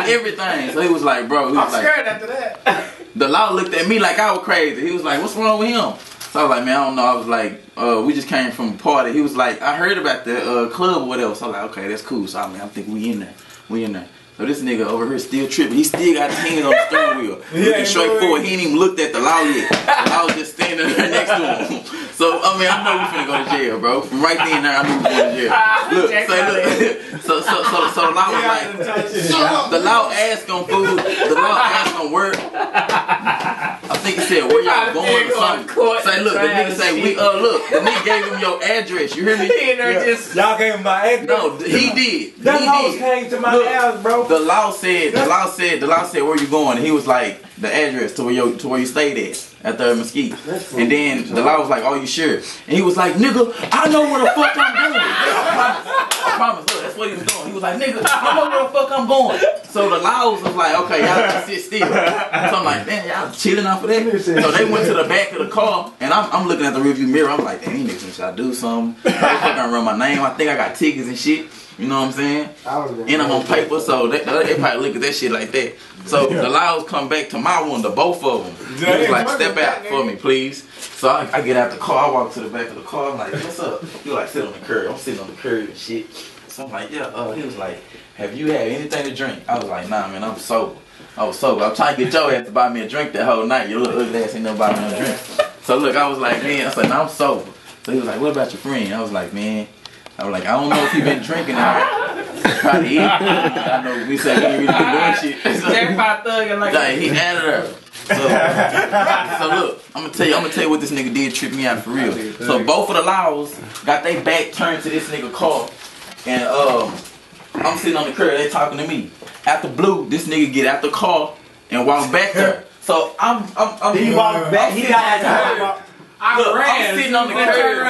everything. So he was like, bro, he was I'm scared after that. The law looked at me like I was crazy. He was like, what's wrong with him? So I was like, man, I don't know. I was like, we just came from a party. He was like, I heard about the club or whatever. So I was like, okay, that's cool. So I mean, I think we in there. We in there. So this nigga over here still tripping. He still got his hands on the steering wheel. Looking straight forward. He ain't even looked at the law yet. So I was just standing there next to him. So, I mean, I know we finna go to jail, bro. From right then and there, I knew we was going to jail. Look, so the law was like, the law asked him, fool. The law asked him where. I think he said, where y'all going or something. Say, look, the nigga say, look, the nigga gave him your address. You hear me? Y'all gave him my address? No, he did. Them hoes came to my house, bro. The law said, where you going? And he was like, the address to where you stayed at the Mesquite. And then the law was like, oh, you sure? And he was like, nigga, I know where the fuck I'm going. I promise. Look, that's what he was doing. He was like, nigga, I know where the fuck I'm going. So the laws was like, okay, y'all gotta sit still. So I'm like, damn, y'all chilling off of that. So they went to the back of the car, and I'm looking at the rearview mirror. I'm like, damn, these niggas should I do something? They fucking run my name. I think I got tickets and shit. You know what I'm saying? And I'm on paper, so they probably look at that shit like that. So the laws come back to my window, both of them. He was like, step out for me, please. So I get out the car, I walk to the back of the car, I'm like, what's up? He like, sit on the curb. I'm sitting on the curb and shit. So I'm like, yeah, he was like, have you had anything to drink? I was like, nah, man, I'm sober. I was sober. I'm trying to get your ass to buy me a drink that whole night. Your little ugly ass ain't never buy me no drink. So look, I was like, man, I said, nah, I'm sober. So he was like, what about your friend? I was like, man, I don't know if he been drinking or probably eating. I know we said he ain't really been doing shit. He added her. So look, I'm gonna tell you what this nigga did trip me out for real. So both of the laws got their back turned to this nigga car, and I'm sitting on the curb. They talking to me. After blue, this nigga get out the car and walk back there. So I'm he walked back. He got out. I'm sitting on the curb.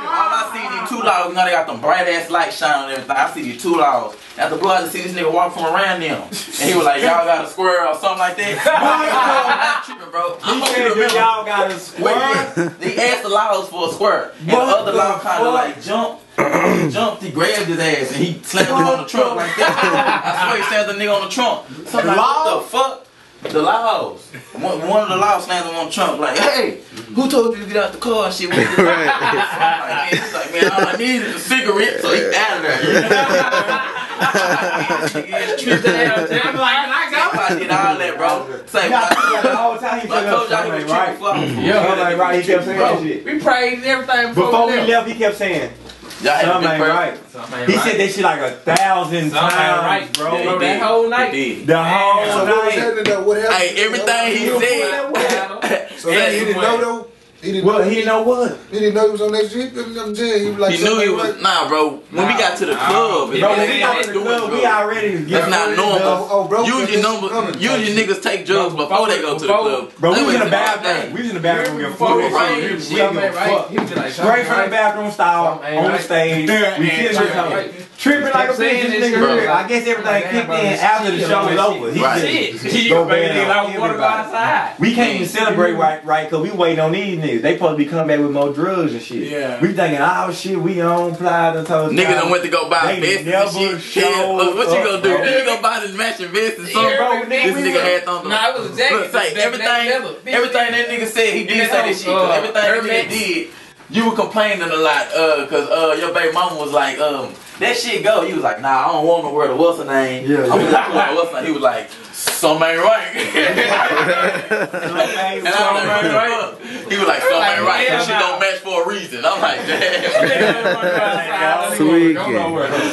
All I see these two laws, you know they got them bright ass lights shining on everything. I see these two laws. After blue, I just see this nigga walk from around them. And he was like, y'all got a square or something like that. I'm not tripping, bro. I'm remember. Y'all got a square? They asked the laws for a square. And the other law kind of like jumped. He grabbed his ass and he slammed him on the trunk like that. I swear he slammed the nigga on the trunk. So I'm like, what the fuck? The laws. One of the laws slammed him on the trunk like, hey, who told you to get out the car and shit? He's like, man, all I need is a cigarette, so he out of there. I'm like, I did all that, bro. Say, the whole time he told y'all he was right. Right, he kept saying that shit. We prayed everything before we left. He kept saying, something ain't right. He said that shit like 1,000 times, bro. That whole night. The whole night. Hey, everything he said. So he didn't know though? He didn't know what? He didn't know he was on that shit. I'm saying he was like. He knew he was. Nah, bro. When we got to the club, we already. That's not normal. Usually niggas take drugs before they go to the club. Bro, we was in the bathroom. We was in the bathroom getting fucked. Straight from the bathroom style on the stage. We tripping like a bitch. This nigga. I guess everything kicked in after the show was over. He just go bad. We can't even celebrate right because we waiting on these niggas. They supposed to be coming back with more drugs and shit. Yeah. We thinking, oh shit, we on Plies and toes. Nigga done went to go buy a vest and shit. Look, what you gonna do? You gonna buy this matching vest and something, bro? This nigga had something. Nah, it was exactly. Look, say everything that nigga said, he did say this shit. Everything that nigga did, you were complaining a lot, cause your baby mama was like, that shit go. He was like, nah, I don't want no word of what's her name. Yeah. I'm gonna look for what's her name. He was like, something ain't right. He was like, something ain't right. That shit don't match for a reason. I'm like, damn. Sweet.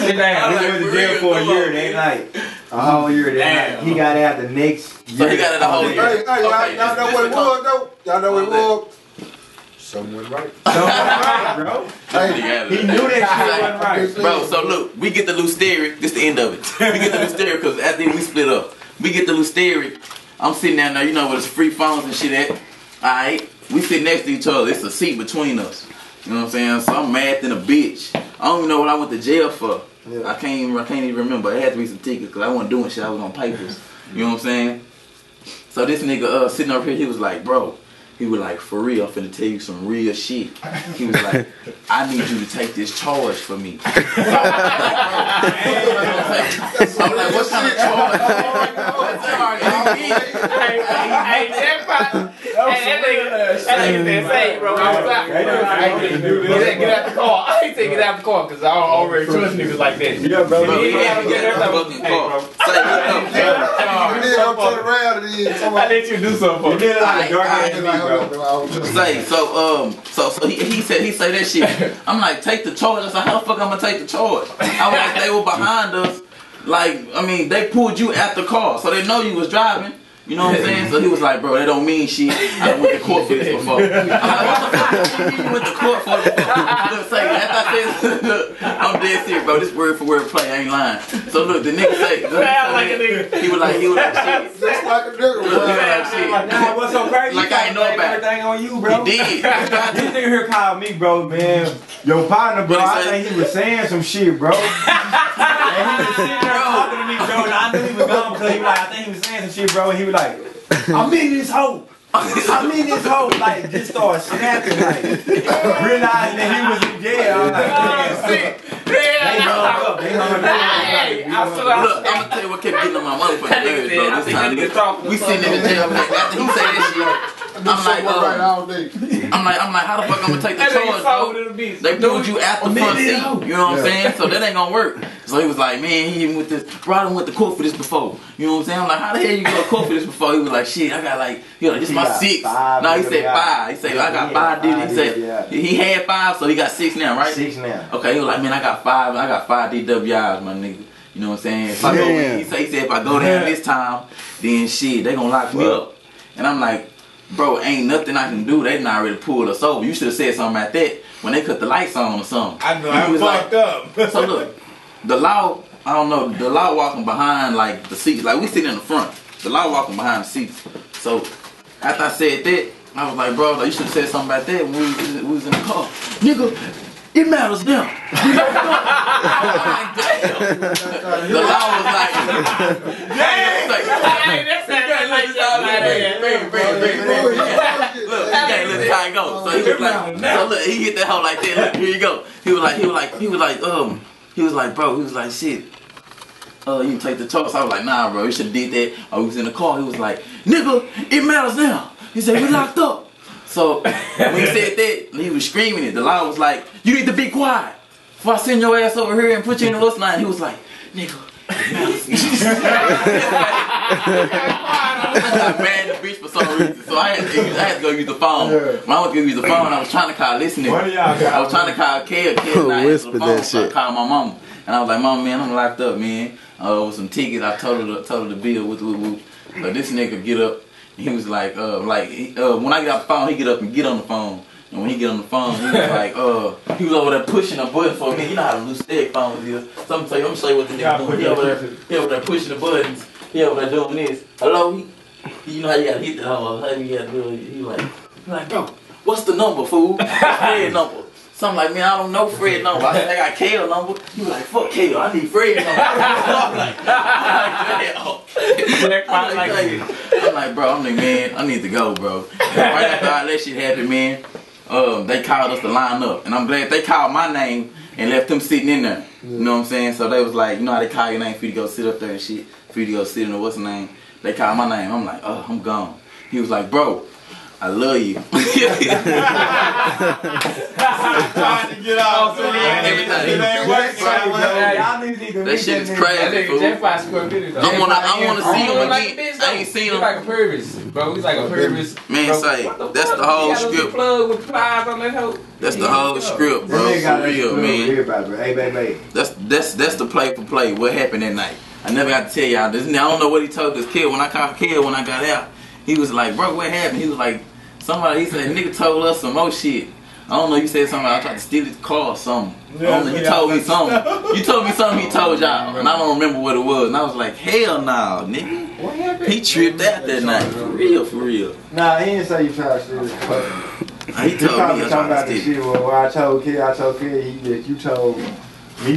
Sit down. He went to jail for a year that night. A whole year that night. He got out the next year. So he got it a whole year. Hey, y'all know what it was though? Y'all know what it was? Something right. Bro. He knew that shit wasn't right. Bro, so look, we get the loose theory. This the end of it. We get the loose theory because after we split up. We get the loose theory. I'm sitting down there, you know where there's free phones and shit at. Alright? We sit next to each other. It's a seat between us. You know what I'm saying? So I'm mad than a bitch. I don't even know what I went to jail for. Yeah. I can't even remember. It had to be some tickets because I wasn't doing shit. I was on papers. You know what I'm saying? So this nigga sitting over here, he was like, bro. He was like, for real, I'm finna tell you some real shit. He was like, I need you to take this charge for me. I'm like, what kind of charge? nigga say, bro, get out the car. I ain't say get out the car because I don't already trust niggas like that. Yeah, bro. Get out the fucking car. Say, I let you do something for me. Say, so he said that shit. I'm like, take the charge. I said, how the fuck I'm gonna take the charge? I was like, they were behind us. Like, I mean, they pulled you at the car, so they know you was driving. You know what I'm saying? So he was like, bro, that don't mean shit. I went to court for this before. I'm like, what the fuck? You went to court for it before? Look, say, after I said, look, I'm dead serious, bro. This word for word play, I ain't lying. So look, the nigga say, he was like, shit. Just like a nigga, bro. Nah, what's so crazy? Like I ain't know about everything on you, bro. He did. This nigga here called me, bro, man. Your partner, bro. I think he was saying some shit, bro. And he was sitting there talking to me, bro. And I knew he was gone because he was like, I think he was saying some shit, bro. And he was like, I'm in this hole. I'm in this hole. Like, just started snapping, like, realizing that he was in jail. I was like, they hung up. Look, I'm gonna tell you what kept getting on my motherfucking nerves, bro. This time, we sitting in the jail. After he said this shit, I'm like, how the fuck I'm gonna take the charge, bro? They pulled you at the front seat. You know what I'm saying? So that ain't gonna work. So he was like, man, he even with this, bro, I done went to court for this before. You know what I'm saying? I'm like, how the hell you go to court for this before? He was like, shit, I got like, this is my 6. No, he said 5. He said, I got 5, did he? He said, he had 5, so he got 6 now, right? 6 now. Okay, he was like, man, I got 5 DWIs, my nigga. You know what I'm saying? If I go, he said, if I go down this time, then shit, they gonna lock me up. And I'm like, bro, ain't nothing I can do. They done already pulled us over. You should have said something like that when they cut the lights on or something. I know, I was fucked up. So look, the law, I don't know, the law walking behind like the seats. Like we sitting in the front. The law walking behind the seats. So after I said that, I was like, bro, you should have said something about that when we was in the car. Nigga, it matters now. I'm like, damn. The law was like, damn. That's look, you can't let how it go. So he was like, so look, he hit that hoe like that. Look, here you go. He was like, bro, he was like, shit. You can take the charge. So I was like, nah, bro, you should have did that. I was in the car. He was like, nigga, it matters now. He said, we locked up. So when he said that, he was screaming it. The law was like, you need to be quiet before I send your ass over here and put you in the what's line. He was like, nigga, it matters. I got mad at the bitch for some reason, so I had to go use the phone. When I was going to use the phone, I was trying to call listening. I was trying to call Kale. Kale not answer the phone, so I called my mama. And I was like, mama, man, I'm locked up, man. With some tickets, I told her the bill. So this nigga get up. He was like, when I get off the phone, he get up and get on the phone. And when he get on the phone, he was like, he was over there pushing a button for me. You know how the new stick phones is. So I'm gonna show you what the nigga doing. He over there pushing the buttons. He over there doing this. Hello, you know how you gotta hit the hoe. How you gotta do it. He like, bro, what's the number, fool? What's Fred number? So I'm like, man, I don't know Fred number. I said, I got Kale number. He was like, fuck Kale, I need Fred number. I'm like, bro, I'm like, man, I need to go, bro. And right after all that shit happened, man, they called us to line up. And I'm glad they called my name and left them sitting in there. You know what I'm saying? So they was like, you know how they call your name for you to go sit up there and shit? For you to go sit in the what's the name? They called my name. I'm like, oh, I'm gone. He was like, bro, I love you. Trying to get off. That shit is crazy, fool. I want to see him again. I ain't seen him. He's like a purist, bro. He's like a purist. Man, say, that's the whole script. That's the whole script, bro. For real, man. Hey, baby. That's the play for play. What happened that night? I never got to tell y'all this. I don't know what he told this kid when I called kid when I got out. He was like, bro, what happened? He was like, he said, nigga told us some more shit. I don't know, you said something, I tried to steal his car or something. I don't know, you told me something. You told me something he told y'all, and I don't remember what it was. And I was like, hell no, nigga. What happened? He tripped out that night, for real. Nah, he didn't say you tried to steal his car. He told me I tried to steal it. Well, I told kid, you told me.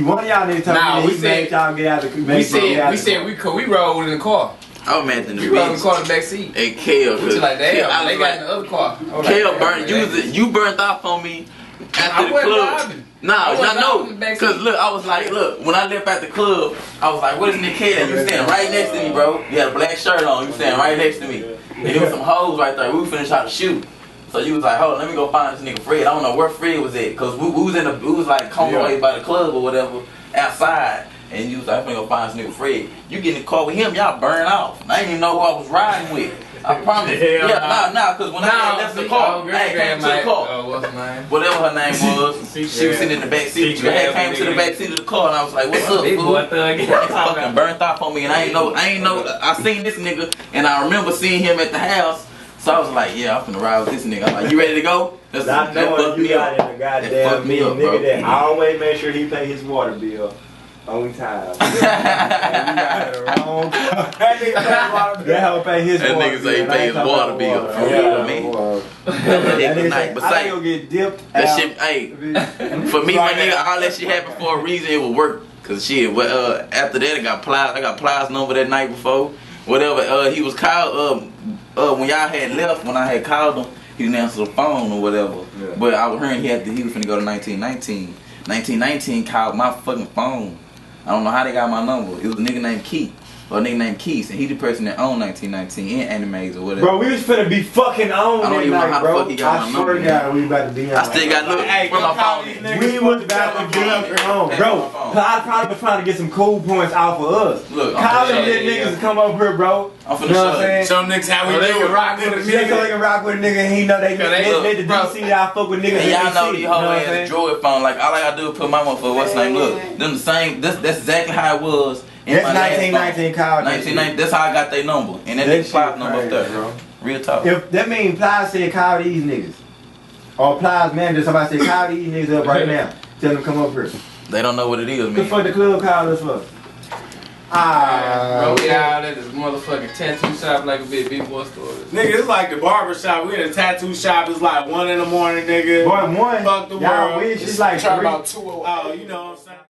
One of y'all niggas told me he made y'all get out of the We said we rolled in the car. I was mad in the bitch. We rolled in the car in the back seat. Hey, Kale. We was like, damn, they got in the other car. Kale burnt, you burnt off on me after the club. Nah, cause look, I was like, look, when I left at the club, I was like, what is Nick Head? You standing right next to me, bro. You had a black shirt on, you standing right next to me. And there was some hoes right there. We were finna try to shoot. So you was like, hold on, let me go find this nigga Fred. I don't know where Fred was at, cause we was like coming away by the club or whatever, outside. And you was like, I'm gonna go find this nigga Fred. You get in the car with him, y'all burn off. I didn't even know who I was riding with. I promise. Cause when I left the car, I came to the car. What's her name? Whatever her name was, she was sitting in the back seat. I came to the back seat of the car and I was like, what's up, fool? Fucking burnt off on me and I ain't know. I seen this nigga and I remember seeing him at the house. So I was like, yeah, I'm finna ride with this nigga. I'm like, you ready to go? That fucked me up. Goddamn me, nigga that always make sure he pay his water bill. On time. That help pay his water bill. That nigga say he pay his water bill. For real, man. That nigga say, I go get dipped. That shit, hey. For me, my nigga, all that shit happened for a reason. It would work. Cause shit, after that, I got Plies number that night before. Whatever. He was called. When y'all had left, when I had called him, he didn't answer the phone or whatever. Yeah. But I was hearing he was finna go to 1919. 1919 called my fucking phone. I don't know how they got my number. It was a nigga named Keith. Or a nigga named Keith. And he the person that owned 1919 and Animes or whatever. Bro, we was finna be fucking on I don't even know how the fuck he got my number. I swear to God, we about to be on. I still got look. Hey, where my phone is. We was about to get up and on. Bro, Clyde probably was trying to get some cool points out for us. Look, Call them niggas to come up here, bro. I'm finna show niggas how we do it. Rock with a nigga. They can rock with a nigga and he know they the DC that I fuck with niggas. And y'all know these whole ass Droid phone. Like all I gotta do is put my motherfucker, what's his name? Look, them the same. That's exactly how it was. That's 1919 Kyle. 1919. That's how I got their number. And that nigga Plies number up there, bro. Real talk. If that mean Plies said call these niggas, or Plies manager, somebody said call these niggas up right now. Tell them come up here. They don't know what it is, man. The fuck the club called us for? Bro, we out at this motherfucking tattoo shop like a big boy store. Nigga, it's like the barber shop. We in a tattoo shop. It's like 1 in the morning, nigga. Boy, 1. Fuck the y'all world. wish it's like try about 2. Oh, you know what I'm saying?